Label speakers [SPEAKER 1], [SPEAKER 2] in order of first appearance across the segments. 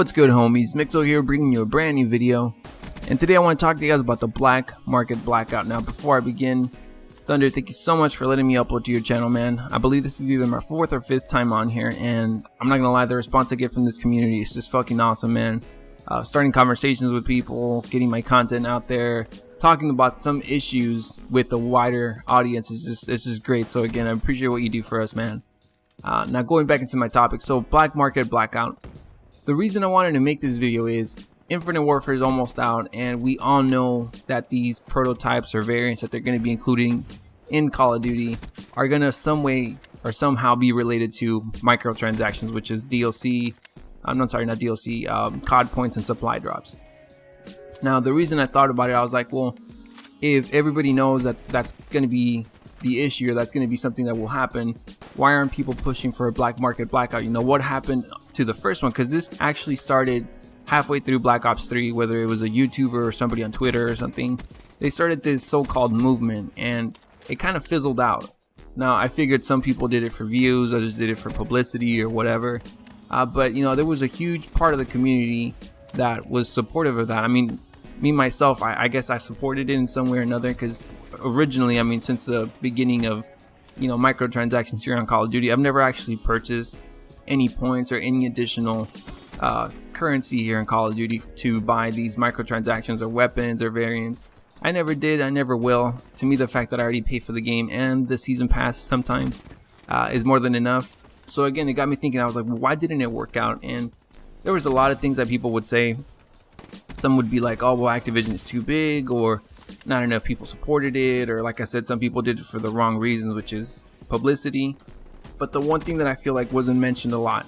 [SPEAKER 1] What's good, homies? Mixo here, bringing you a brand new video. And today I want to talk to you guys about the black market blackout. Now, before I begin, Thunder, thank you so much for letting me upload to your channel, man. I believe this is either my 4th or 5th time on here, and I'm not gonna lie, the response I get from this community is just fucking awesome, man. Starting conversations with people, getting my content out there, talking about some issues with the wider audience is just great. So again, I appreciate what you do for us, man. Now going back into my topic, so black market blackout. The reason I wanted to make this video is Infinite Warfare is almost out, and we all know that these prototypes or variants that they're going to be including in Call of Duty are going to some way or somehow be related to microtransactions, which is DLC. I'm sorry, not DLC, COD points and supply drops. Now, the reason I thought about it, I was like, well, if everybody knows that that's going to be the issue, or that's going to be something that will happen, why aren't people pushing for a black market blackout? You know, what happened to the first one? Because this actually started halfway through Black Ops 3, whether it was a YouTuber or somebody on Twitter or something. They started this so-called movement, and it kind of fizzled out. Now, I figured some people did it for views, others did it for publicity or whatever. But, you know, there was a huge part of the community that was supportive of that. I mean, me, myself, I guess I supported it in some way or another, because originally, I mean, since the beginning of, you know, microtransactions here on Call of Duty, I've never actually purchased any points or any additional currency here in Call of Duty to buy these microtransactions or weapons or variants. I never did, I never will. To me, the fact that I already pay for the game and the season pass sometimes is more than enough. So again, it got me thinking. I was like, well, why didn't it work out? And there was a lot of things that people would say. Some would be like, oh, well, Activision is too big, or not enough people supported it, or like I said, some people did it for the wrong reasons, which is publicity. But the one thing that I feel like wasn't mentioned a lot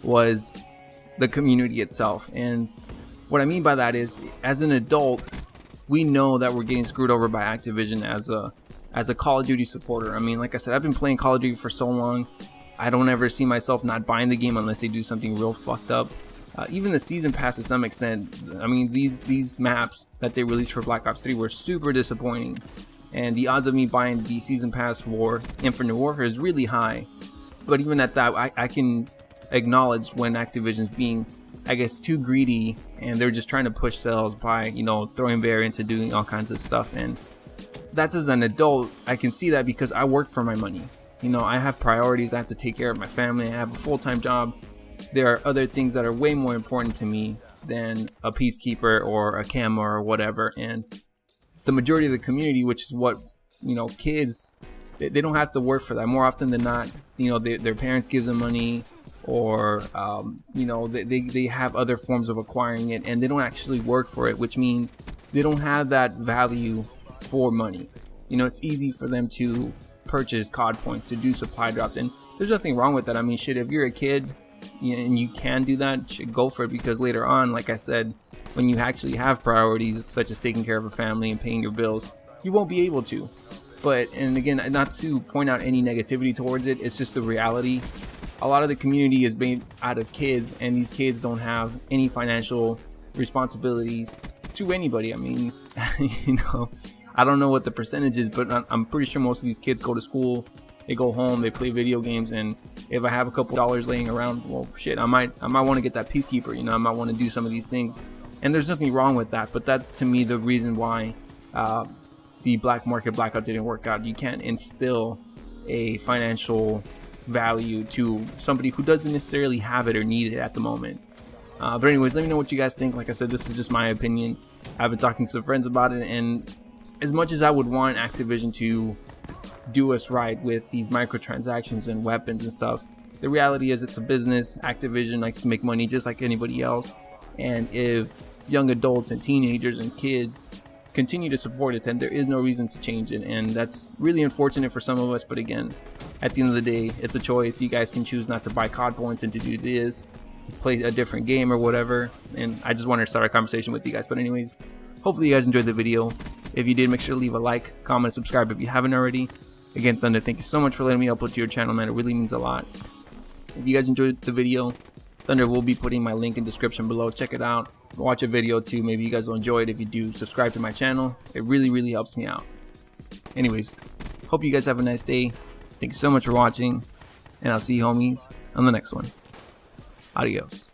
[SPEAKER 1] was the community itself. And what I mean by that is, as an adult, we know that we're getting screwed over by Activision as a Call of Duty supporter. I mean, like I said, I've been playing Call of Duty for so long, I don't ever see myself not buying the game unless they do something real fucked up. Even the season pass, to some extent, I mean, these maps that they released for Black Ops 3 were super disappointing, and the odds of me buying the season pass for Infinite Warfare is really high. But even at that, I can acknowledge when Activision's being, I guess, too greedy, and they're just trying to push sales by, you know, throwing variants and doing all kinds of stuff. And that's, as an adult, I can see that because I work for my money. You know, I have priorities. I have to take care of my family. I have a full-time job. There are other things that are way more important to me than a peacekeeper or a camo or whatever. And the majority of the community, which is what, you know, kids, they don't have to work for that. More often than not, you know, their parents give them money, or you know, they have other forms of acquiring it, and they don't actually work for it, which means they don't have that value for money. You know, it's easy for them to purchase COD points, to do supply drops, and there's nothing wrong with that. I mean, shit, if you're a kid and you can do that, should go for it, because later on, like I said, when you actually have priorities such as taking care of a family and paying your bills, you won't be able to. But, and again, not to point out any negativity towards it, it's just the reality. A lot of the community is made out of kids, and these kids don't have any financial responsibilities to anybody. I mean, you know, I don't know what the percentage is, but I'm pretty sure most of these kids go to school, they go home, they play video games, and if I have a couple dollars laying around, well, shit, I might want to get that peacekeeper. You know, I might want to do some of these things, and there's nothing wrong with that. But that's, to me, the reason why the black market blackout didn't work out. You can't instill a financial value to somebody who doesn't necessarily have it or need it at the moment. But anyways, let me know what you guys think. Like I said, this is just my opinion. I've been talking to some friends about it, and as much as I would want Activision to do us right with these microtransactions and weapons and stuff, the reality is it's a business. Activision likes to make money just like anybody else, and if young adults and teenagers and kids continue to support it, then there is no reason to change it. And that's really unfortunate for some of us, but again, at the end of the day, it's a choice. You guys can choose not to buy COD points and to do this, to play a different game or whatever. And I just wanted to start a conversation with you guys. But anyways, hopefully you guys enjoyed the video. If you did, make sure to leave a like, comment, and subscribe if you haven't already. Again, Thunder, thank you so much for letting me upload to your channel, man. It really means a lot. If you guys enjoyed the video, Thunder will be putting my link in the description below. Check it out. Watch a video too. Maybe you guys will enjoy it. If you do, subscribe to my channel. It really helps me out. Anyways, hope you guys have a nice day. Thank you so much for watching, and I'll see you homies on the next one. Adios.